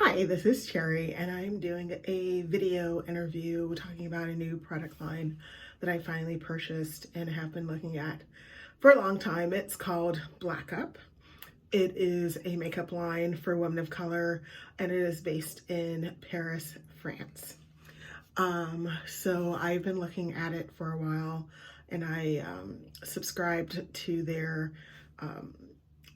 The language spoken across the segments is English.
Hi, this is Cherry, and I'm doing a video interview talking about a new product line that I finally purchased and have been looking at for a long time. It's called Blackup. It is a makeup line for women of color, and it is based in Paris, France. So I've been looking at it for a while, and I subscribed to their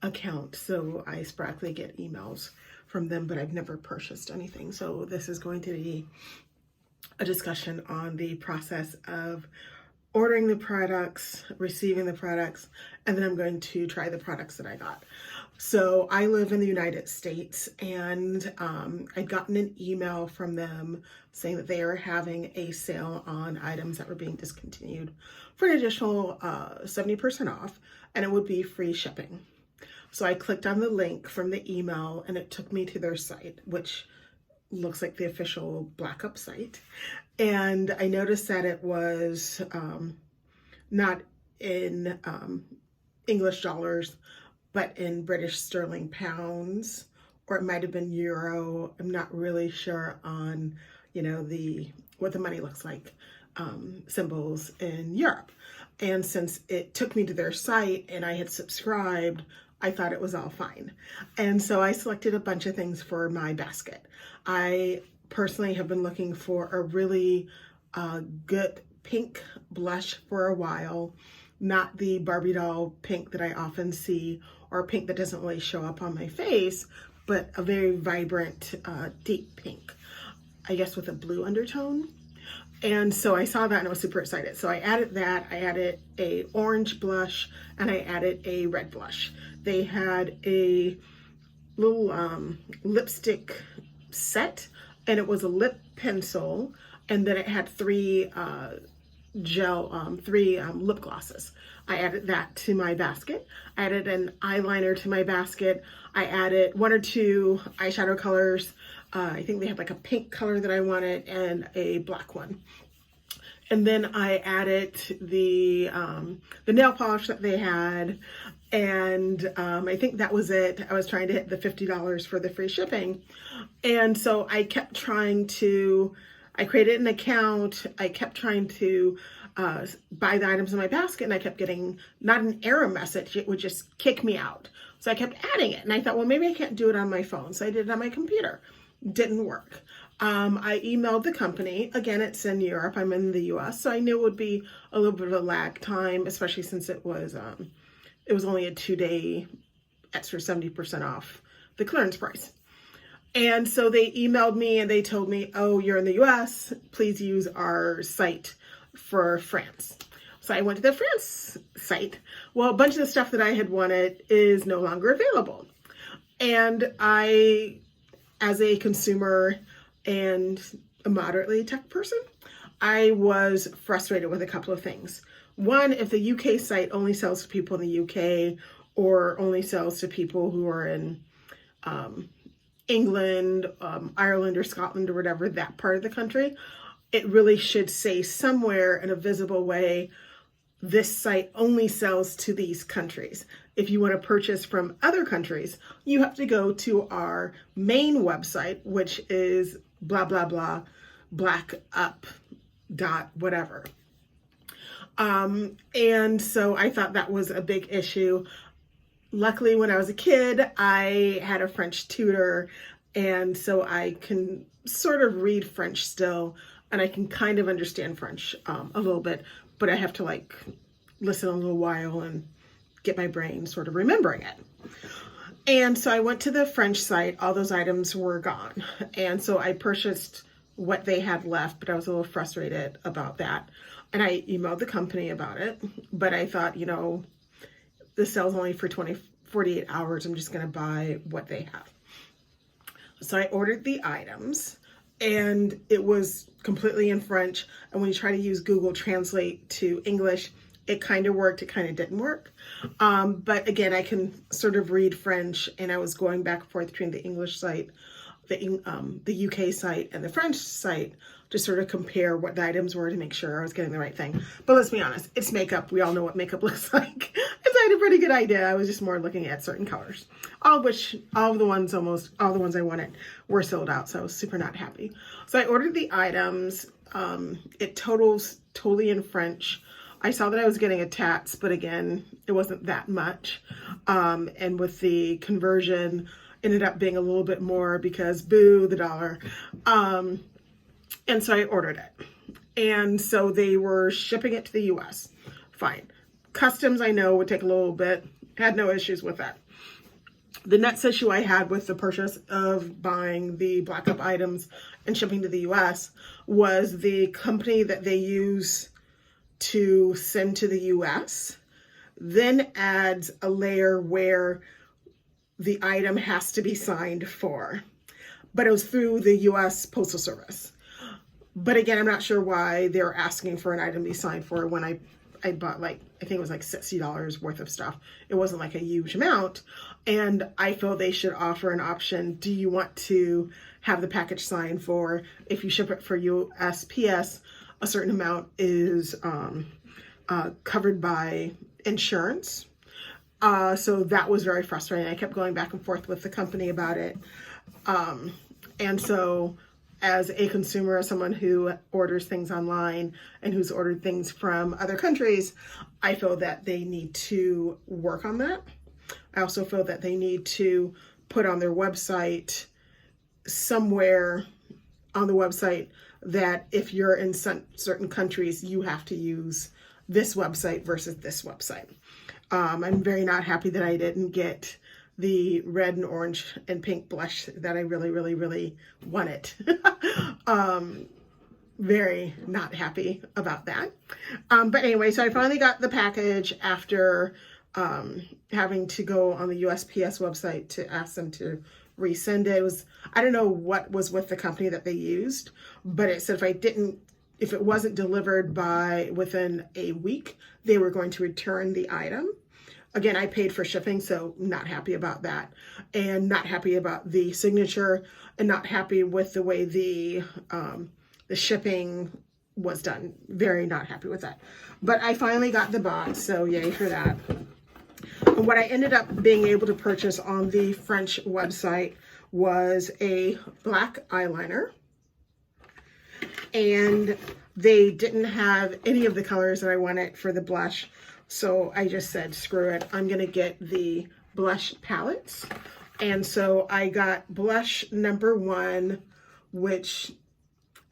account, so I sporadically get emails from them, but I've never purchased anything. So this is going to be a discussion on the process of ordering the products, receiving the products, and then I'm going to try the products that I got. So I live in the United States, and I'd gotten an email from them saying that they are having a sale on items that were being discontinued for an additional 70% off, and it would be free shipping. So I clicked on the link from the email and it took me to their site, which looks like the official Blackup site. And I noticed that it was not in English dollars, but in British sterling pounds, or it might have been euro. I'm not really sure on, what the money looks like, symbols in Europe. And since it took me to their site and I had subscribed, I thought it was all fine. And so I selected a bunch of things for my basket. I personally have been looking for a really good pink blush for a while, not the Barbie doll pink that I often see, or pink that doesn't really show up on my face, but a very vibrant, deep pink, I guess with a blue undertone. And so I saw that and I was super excited. So I added that, I added a orange blush, and I added a red blush. They had a little lipstick set, and it was a lip pencil, and then it had three lip glosses. I added that to my basket. I added an eyeliner to my basket. I added one or two eyeshadow colors. I think they had like a pink color that I wanted and a black one. And then I added the nail polish that they had, and I think that was it. I was trying to hit the $50 for the free shipping. And so I kept trying to, I created an account, I kept trying to buy the items in my basket, and I kept getting not an error message, it would just kick me out. So I kept adding it, and I thought, well, maybe I can't do it on my phone. So I did it on my computer. Didn't work. I emailed the company. Again, it's in Europe. I'm in the US, so I knew it would be a little bit of a lag time, especially since it was only a 2-day extra 70% off the clearance price. And so they emailed me and they told me, oh, you're in the US, please use our site for France. So I went to the France site. Well, a bunch of the stuff that I had wanted is no longer available. And I, as a consumer and a moderately tech person, I was frustrated with a couple of things. One, if the UK site only sells to people in the UK, or only sells to people who are in England, Ireland, or Scotland, or whatever, that part of the country, it really should say somewhere in a visible way, this site only sells to these countries. If you want to purchase from other countries, you have to go to our main website, which is blah, blah, blah, blackup dot whatever. And so I thought that was a big issue. Luckily, when I was a kid, I had a French tutor, and so I can sort of read French still, and I can kind of understand French a little bit, but I have to listen a little while and get my brain sort of remembering it. And so I went to the French site, all those items were gone. And so I purchased what they had left, but I was a little frustrated about that. And I emailed the company about it, but I thought, the sale's only for 48 hours. I'm just gonna buy what they have. So I ordered the items, and it was completely in French. And when you try to use Google Translate to English, it kind of worked, it kind of didn't work. But again, I can sort of read French, and I was going back and forth between the English site, the UK site, and the French site to sort of compare what the items were to make sure I was getting the right thing. But let's be honest, it's makeup. We all know what makeup looks like. It's a pretty good idea. I was just more looking at certain colors, all of the ones I wanted were sold out. So I was super not happy. So I ordered the items. It totals totally in French. I saw that I was getting a tats, but again, it wasn't that much. And with the conversion, ended up being a little bit more because boo, the dollar. And so I ordered it. And so they were shipping it to the US. Fine. Customs, I know, would take a little bit. Had no issues with that. The next issue I had with the purchase of buying the Blackup items and shipping to the US was the company that they use to send to the US then adds a layer where the item has to be signed for. But it was through the US Postal Service. But again, I'm not sure why they're asking for an item to be signed for when I bought like, I think it was like $60 worth of stuff. It wasn't like a huge amount. And I feel they should offer an option. Do you want to have the package signed for, if you ship it for USPS, a certain amount is covered by insurance. So that was very frustrating. I kept going back and forth with the company about it. And so as a consumer, someone who orders things online and who's ordered things from other countries, I feel that they need to work on that. I also feel that they need to put on their website, somewhere on the website, that if you're in certain countries, you have to use this website versus this website. I'm very not happy that I didn't get the red and orange and pink blush that I really, really, really wanted. Very not happy about that. But anyway, so I finally got the package after having to go on the USPS website to ask them to resend it. I don't know what was with the company that they used, but it said if it wasn't delivered within a week, they were going to return the item. Again, I paid for shipping, so not happy about that, and not happy about the signature, and not happy with the way the shipping was done. Very not happy with that. But I finally got the box, so yay for that. And what I ended up being able to purchase on the French website was a black eyeliner. And they didn't have any of the colors that I wanted for the blush. So I just said, screw it. I'm going to get the blush palettes. And so I got blush number 1, which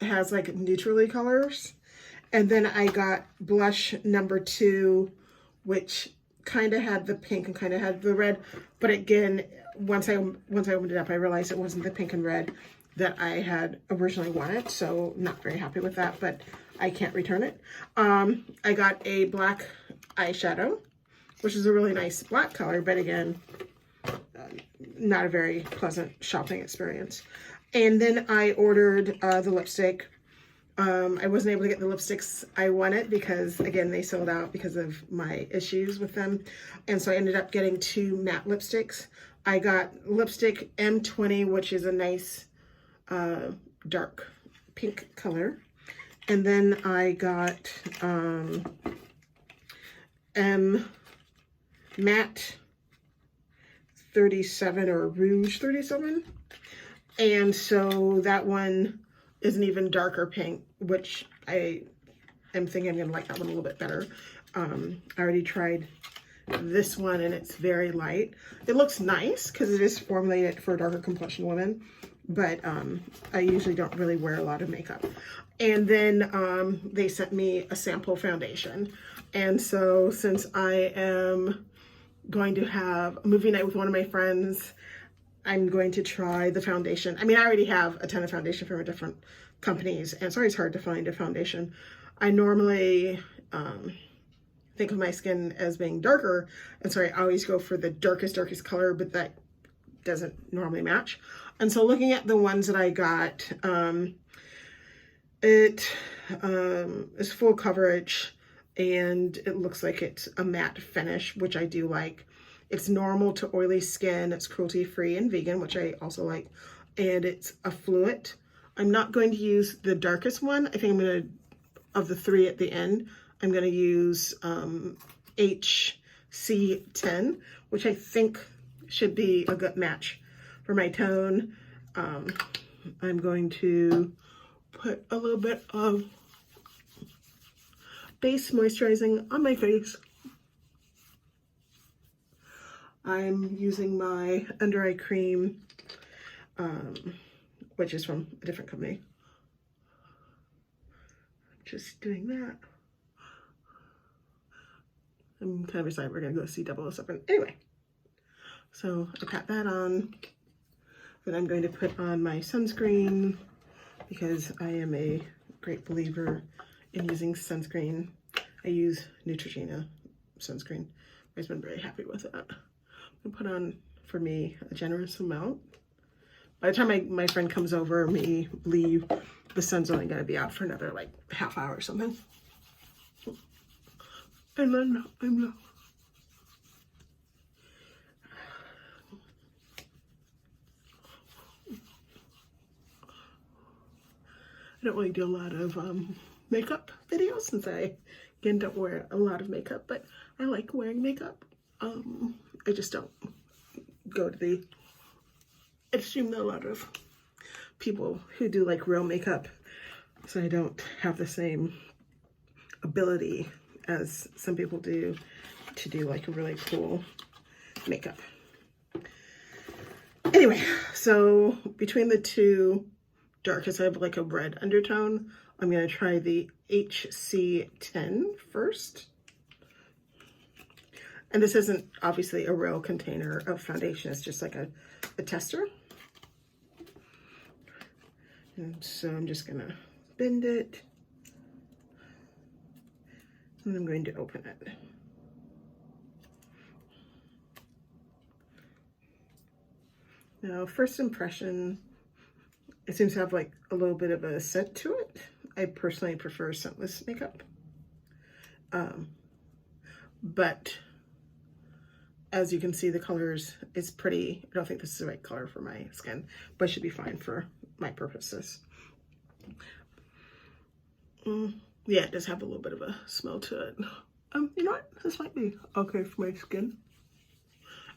has like neutrally colors. And then I got blush number 2, which kind of had the pink and kind of had the red. But again, once I opened it up, I realized it wasn't the pink and red that I had originally wanted. So not very happy with that, but I can't return it. I got a black eyeshadow, which is a really nice black color, but again, not a very pleasant shopping experience. And then I ordered the lipstick. I wasn't able to get the lipsticks I wanted because, again, they sold out because of my issues with them. And so I ended up getting 2 matte lipsticks. I got lipstick M20, which is a nice dark pink color. And then I got matte 37 or rouge 37. And so that one is an even darker pink, which I am thinking I'm going to like that one a little bit better. I already tried this one and it's very light. It looks nice because it is formulated for darker complexion women, but I usually don't really wear a lot of makeup. And then they sent me a sample foundation. And so since I am going to have a movie night with one of my friends, I'm going to try the foundation. I mean, I already have a ton of foundation from different companies, and it's always hard to find a foundation. I normally think of my skin as being darker, and so I always go for the darkest color, but that doesn't normally match. And so looking at the ones that I got, it is full coverage, and it looks like it's a matte finish, which I do like. It's normal to oily skin, it's cruelty-free and vegan, which I also like, and it's a fluid. I'm not going to use the darkest one. I think I'm of the 3 at the end, I'm going to use HC C10, which I think should be a good match for my tone. I'm going to put a little bit of base moisturizing on my face. I'm using my under eye cream, which is from a different company. Just doing that. I'm kind of excited we're gonna go see 007. Anyway, so I pat that on. Then I'm going to put on my sunscreen because I am a great believer in using sunscreen. I use Neutrogena sunscreen. I've been very happy with that. I put on, for me, a generous amount. By the time my friend comes over, me leave, the sun's only gonna be out for another like half hour or something. And then I don't really do a lot of makeup videos since I, again, don't wear a lot of makeup, but I like wearing makeup. I just don't go to the extreme that a lot of people who do like real makeup, so I don't have the same ability as some people do to do like really cool makeup. Anyway, so between the two darkest, I have like a red undertone. I'm gonna try the HC10 first. And this isn't obviously a real container of foundation, it's just like a tester. And so I'm just gonna bend it. And I'm going to open it. Now, first impression, it seems to have like a little bit of a scent to it. I personally prefer scentless makeup. But as you can see, the colors is pretty. I don't think this is the right color for my skin, but it should be fine for my purposes. Yeah, it does have a little bit of a smell to it. You know what? This might be okay for my skin.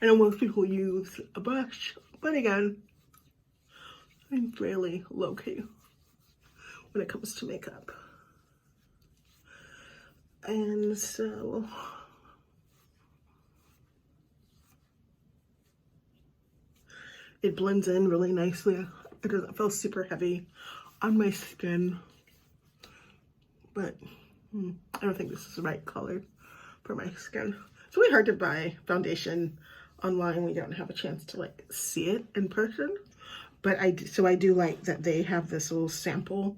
I know most people use a brush, but again, I'm fairly low-key when it comes to makeup. And so it blends in really nicely. It doesn't feel super heavy on my skin, but I don't think this is the right color for my skin. It's really hard to buy foundation online when you don't have a chance to like see it in person. But I do like that they have this little sample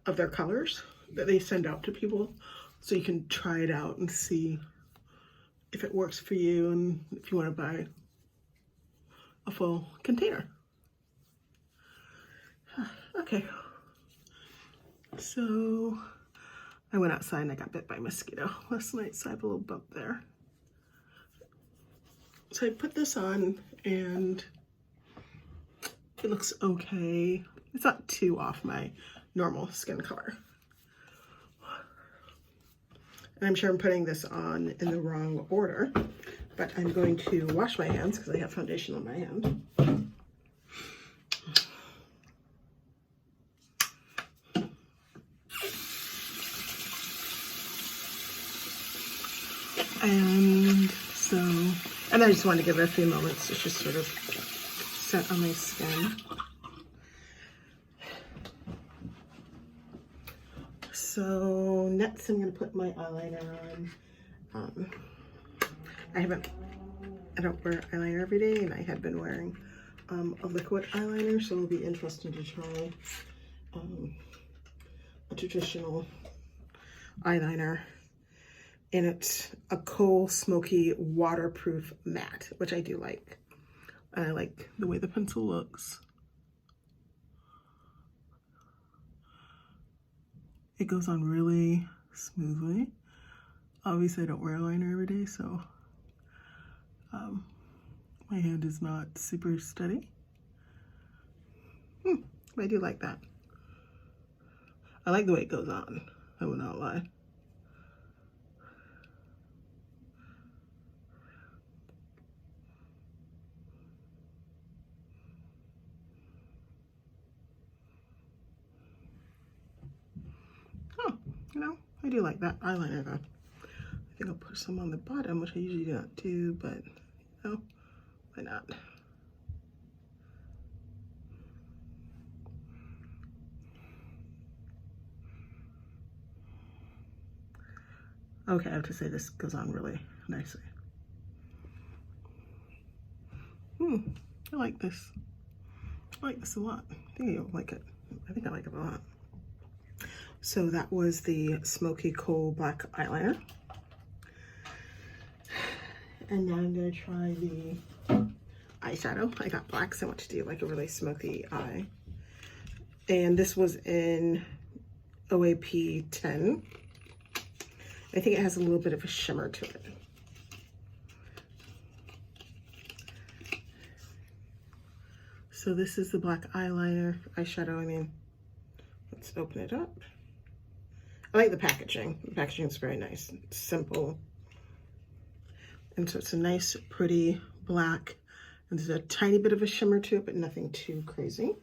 of their colors that they send out to people, so you can try it out and see if it works for you and if you want to buy a full container. Okay, so I went outside and I got bit by a mosquito last night, so I have a little bump there. So I put this on and it looks okay. It's not too off my normal skin color. And I'm sure I'm putting this on in the wrong order, but I'm going to wash my hands because I have foundation on my hand. And I just wanted to give it a few moments to just sort of set on my skin. So next I'm going to put my eyeliner on. I don't wear eyeliner every day, and I had been wearing a liquid eyeliner, so it'll be interesting to try a traditional eyeliner. And it's a coal, smoky, waterproof matte, which I do like. And I like the way the pencil looks. It goes on really smoothly. Obviously, I don't wear eyeliner every day, so my hand is not super steady. But I do like that. I like the way it goes on, I will not lie. You know, I do like that eyeliner though. I think I'll put some on the bottom, which I usually don't do, but you know, why not? Okay, I have to say this goes on really nicely. I like this. I like this a lot. I think you'll like it. I think I like it a lot. So that was the Smoky Coal Black Eyeliner. And now I'm gonna try the eyeshadow. I got black, so I want to do like a really smoky eye. And this was in OAP 10. I think it has a little bit of a shimmer to it. So this is the black eyeliner, eyeshadow, I mean. Let's open it up. I like the packaging. The packaging is very nice. It's simple. And so it's a nice, pretty black. And there's a tiny bit of a shimmer to it, but nothing too crazy.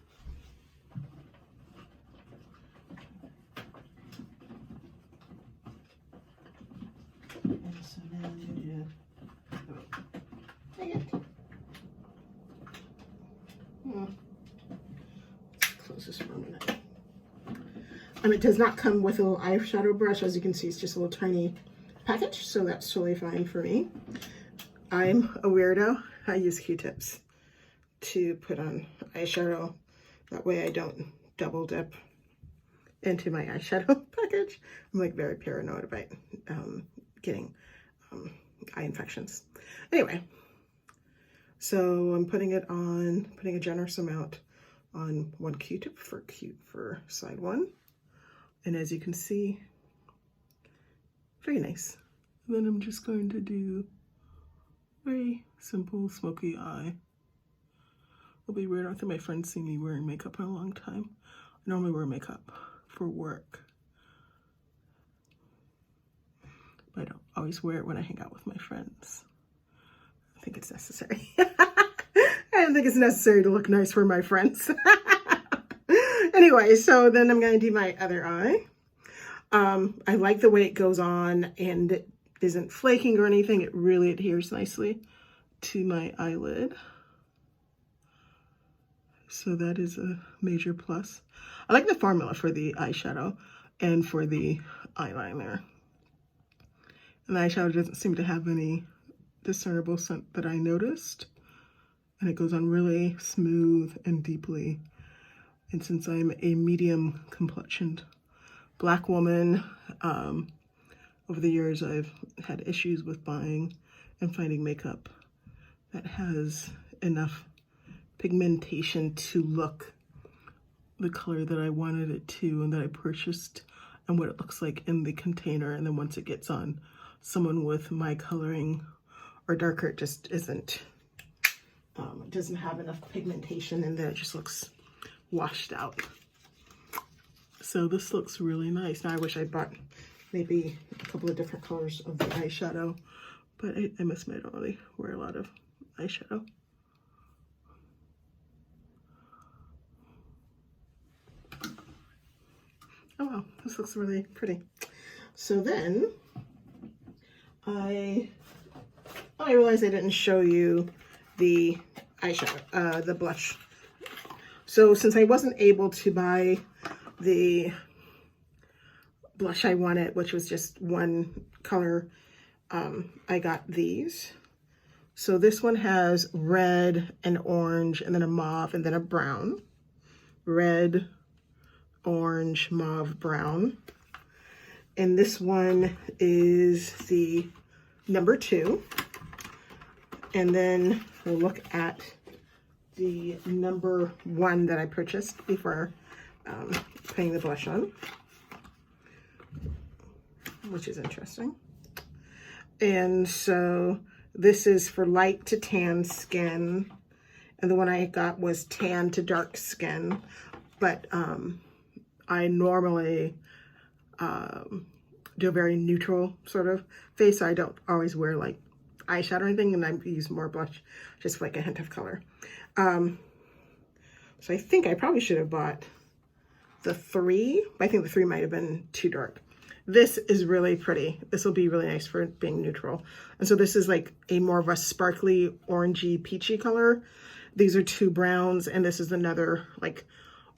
And so now I'm going to do, dang it. Let's close this for a minute. It does not come with a little eyeshadow brush. As you can see, it's just a little tiny package, so that's totally fine for me. I'm a weirdo. I use Q-tips to put on eyeshadow. That way I don't double dip into my eyeshadow package. I'm like very paranoid about getting eye infections. Anyway, so I'm putting it on, putting a generous amount on one Q-tip for side one. And as you can see, very nice. And then I'm just going to do very simple smoky eye. It'll be weird. I don't think my friends see me wearing makeup in a long time. I normally wear makeup for work, but I don't always wear it when I hang out with my friends. I think it's necessary. I don't think it's necessary to look nice for my friends. Anyway, so then I'm going to do my other eye. I like the way it goes on and it isn't flaking or anything. It really adheres nicely to my eyelid. So that is a major plus. I like the formula for the eyeshadow and for the eyeliner. And the eyeshadow doesn't seem to have any discernible scent that I noticed. And it goes on really smooth and deeply. And since I'm a medium complexioned Black woman, over the years I've had issues with buying and finding makeup that has enough pigmentation to look the color that I wanted it to and that I purchased and what it looks like in the container. And then once it gets on someone with my coloring or darker, it just isn't, it doesn't have enough pigmentation and then it just looks washed out. So this looks really nice. Now I wish I bought maybe a couple of different colors of the eyeshadow, but I must admit I don't really wear a lot of eyeshadow. Oh wow, this looks really pretty. So then I realized I didn't show you the eyeshadow, the blush. So since I wasn't able to buy the blush I wanted, which was just one color, I got these. So this one has red and orange and then a mauve and then a brown. Red, orange, mauve, brown. And this one is the number 2. And then we'll look at the number 1 that I purchased before putting the blush on, which is interesting. And so this is for light to tan skin, and the one I got was tan to dark skin, but I normally do a very neutral sort of face, so I don't always wear like eyeshadow or anything, and I use more blush just for like a hint of color. So I think I probably should have bought the 3, but I think the 3 might have been too dark. this is really pretty. This will be really nice for being neutral. And so this is like a more of a sparkly orangey peachy color. These are two browns, and this is another like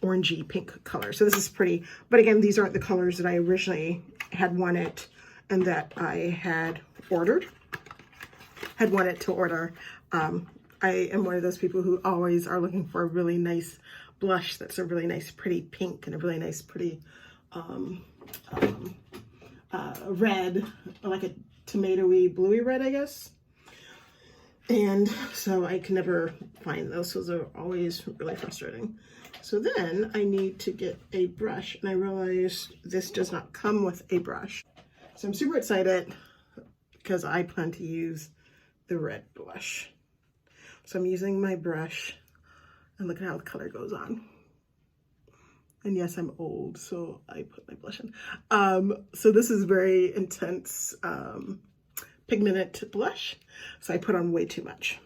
orangey pink color. So this is pretty. But again, these aren't the colors that I originally had wanted and that I had ordered. Had wanted to order. I am one of those people who always are looking for a really nice blush that's a really nice pretty pink and a really nice pretty red, like a tomatoey bluey red, I guess. And so I can never find those, so those are always really frustrating. So then I need to get a brush, and I realized this does not come with a brush. So I'm super excited because I plan to use the red blush. So I'm using my brush, and look at how the color goes on. And yes, I'm old, so I put my blush in. So this is very intense pigmented blush, so I put on way too much.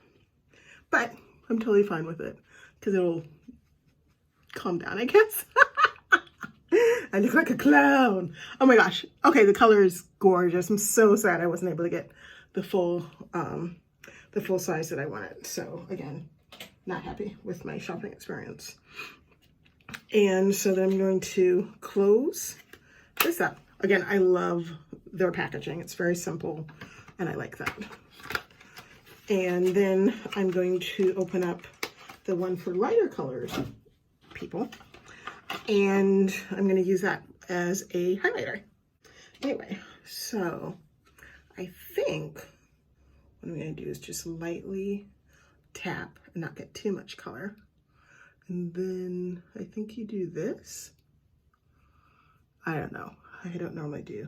But I'm totally fine with it because it'll calm down, I guess. I look like a clown. Oh my gosh. Okay, the color is gorgeous. I'm so sad I wasn't able to get the full size that I wanted. So again, not happy with my shopping experience. And so then I'm going to close this up. Again, I love their packaging. It's very simple, and I like that. And then I'm going to open up the one for lighter colors, people. And I'm going to use that as a highlighter. Anyway, so I think what I'm going to do is just lightly tap and not get too much color. And then I think you do this. I don't know. I don't normally do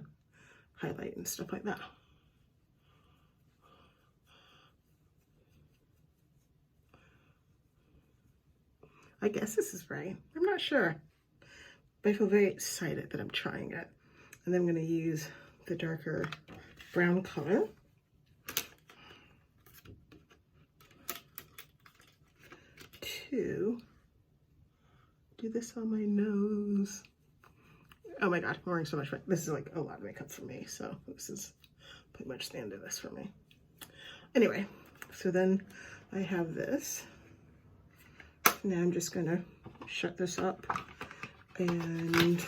highlight and stuff like that. I guess this is right. I'm not sure. But I feel very excited that I'm trying it. And then I'm going to use the darker brown color to do this on my nose. Oh my god, I'm wearing so much makeup. This is like a lot of makeup for me, so this is pretty much the end of this for me. Anyway, so then I have this. Now I'm just gonna shut this up and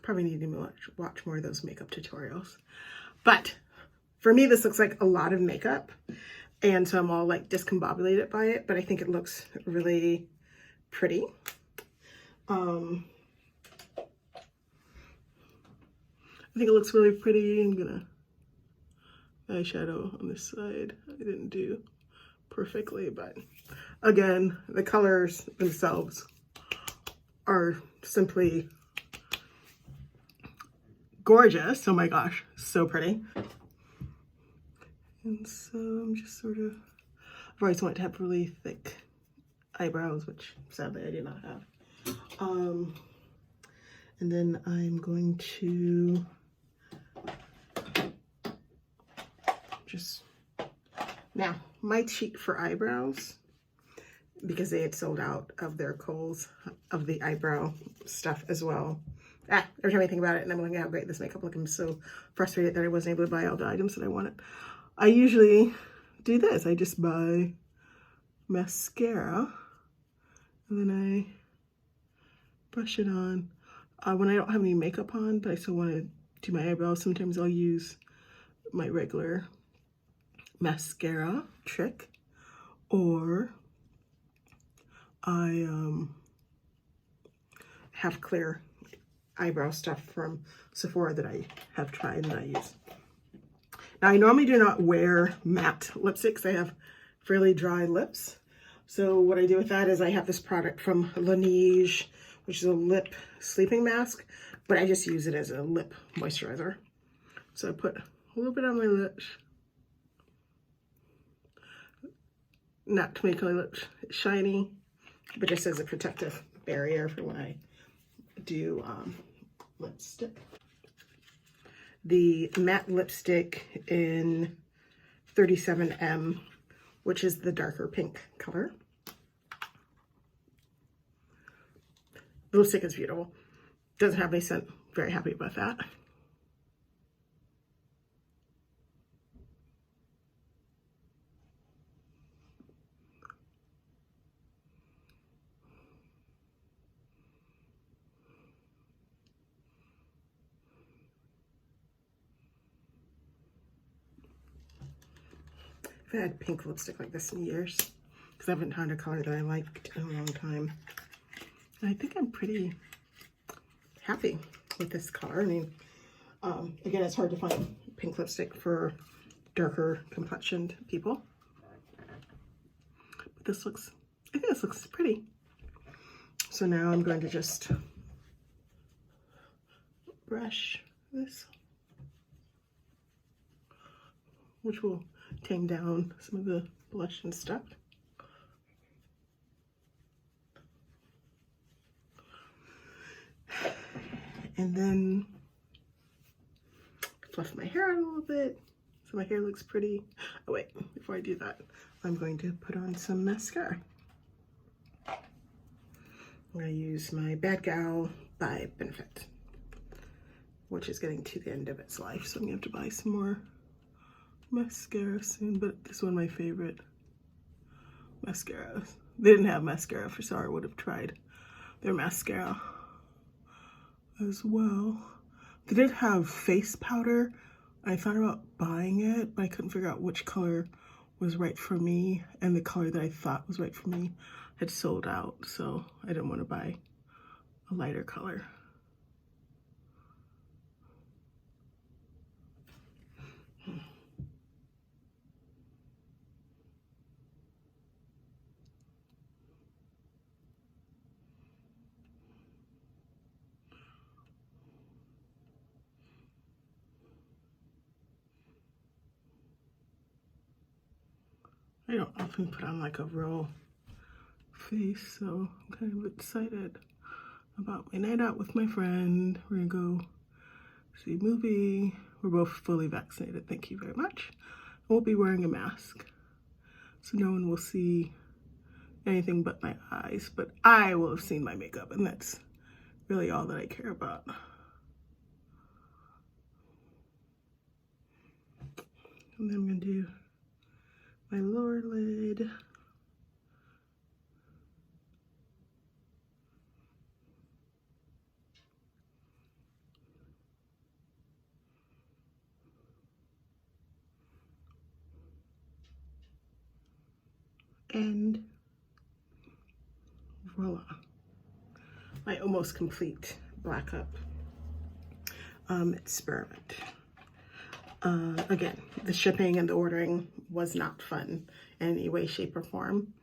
probably need to watch more of those makeup tutorials. But for me, this looks like a lot of makeup, and so I'm all like discombobulated by it, but I think it looks really pretty. I think it looks really pretty. I'm gonna eyeshadow on this side. I didn't do perfectly, but again, the colors themselves are simply gorgeous. Oh my gosh, so pretty. And so I'm just sort of, I've always wanted to have really thick eyebrows, which sadly I do not have. And then I'm going to just, now my cheat for eyebrows, because they had sold out of their Kohl's of the eyebrow stuff as well. Every time I think about it and I'm looking at how great this makeup looks, I'm so frustrated that I wasn't able to buy all the items that I wanted. I usually do this. I just buy mascara and then I brush it on. When I don't have any makeup on, but I still want to do my eyebrows, sometimes I'll use my regular mascara trick, or I have clear eyebrow stuff from Sephora that I have tried and I use. Now, I normally do not wear matte lipsticks. I have fairly dry lips. So what I do with that is I have this product from Laneige, which is a lip sleeping mask, but I just use it as a lip moisturizer. So I put a little bit on my lips, not to make my lips shiny, but just as a protective barrier for when I do lipstick. The matte lipstick in 37M, which is the darker pink color. The lipstick is beautiful. Doesn't have any scent. Very happy about that. I've had pink lipstick like this in years because I haven't found a color that I liked in a long time. And I think I'm pretty happy with this color. I mean, again, it's hard to find pink lipstick for darker complexioned people. But this looks, I think this looks pretty. So now I'm going to just brush this, which will tame down some of the blush and stuff. And then fluff my hair out a little bit so my hair looks pretty. Oh wait, before I do that, I'm going to put on some mascara. I'm going to use my Bad Gal by Benefit, which is getting to the end of its life, so I'm going to have to buy some more mascara soon, but this is one of my favorite mascaras. They didn't have mascara for Summer. I would have tried their mascara as well. They did have face powder. I thought about buying it, but I couldn't figure out which color was right for me, and the color that I thought was right for me had sold out, so I didn't want to buy a lighter color. I don't often put on like a real face, so I'm kind of excited about my night out with my friend. We're gonna go see a movie. We're both fully vaccinated, thank you very much. I won't be wearing a mask, so no one will see anything but my eyes, but I will have seen my makeup, and that's really all that I care about. And then I'm gonna do my lower lid. And voila, my almost complete Blackup experiment. Again, the shipping and the ordering was not fun in any way, shape, or form,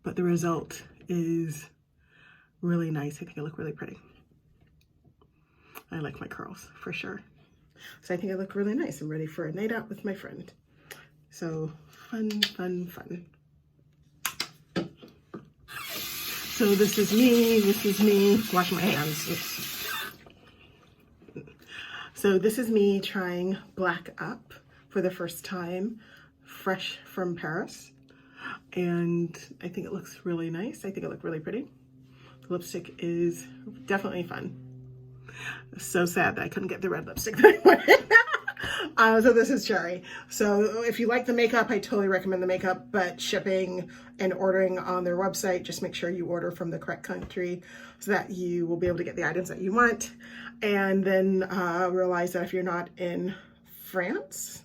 but the result is really nice. I think I look really pretty. I like my curls for sure. So I think I look really nice. I'm ready for a night out with my friend. So fun, fun, fun. So this is me washing my hands. Oops. So this is me trying Blackup for the first time, fresh from Paris. And I think it looks really nice. I think it looked really pretty. The lipstick is definitely fun. So sad that I couldn't get the red lipstick that I wanted. So this is Cherry. So if you like the makeup, I totally recommend the makeup, but shipping and ordering on their website, just make sure you order from the correct country so that you will be able to get the items that you want. And then realize that if you're not in France,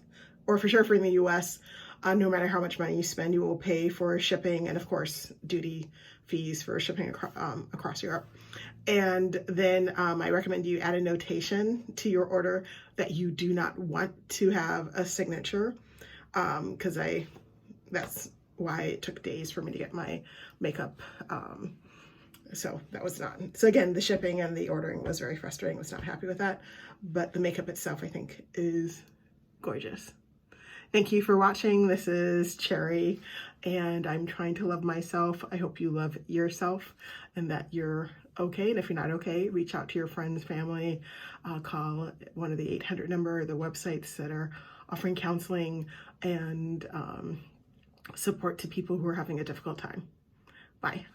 or for sure if you're in the US, no matter how much money you spend, you will pay for shipping and of course duty fees for shipping across Europe. And then I recommend you add a notation to your order that you do not want to have a signature, because that's why it took days for me to get my makeup. So that was not, so again, the shipping and the ordering was very frustrating. I was not happy with that, but the makeup itself I think is gorgeous. Thank you for watching. This is Cherry, and I'm trying to love myself. I hope you love yourself and that you're okay. And if you're not okay, reach out to your friends, family, call one of the 800 number, the websites that are offering counseling and support to people who are having a difficult time. Bye.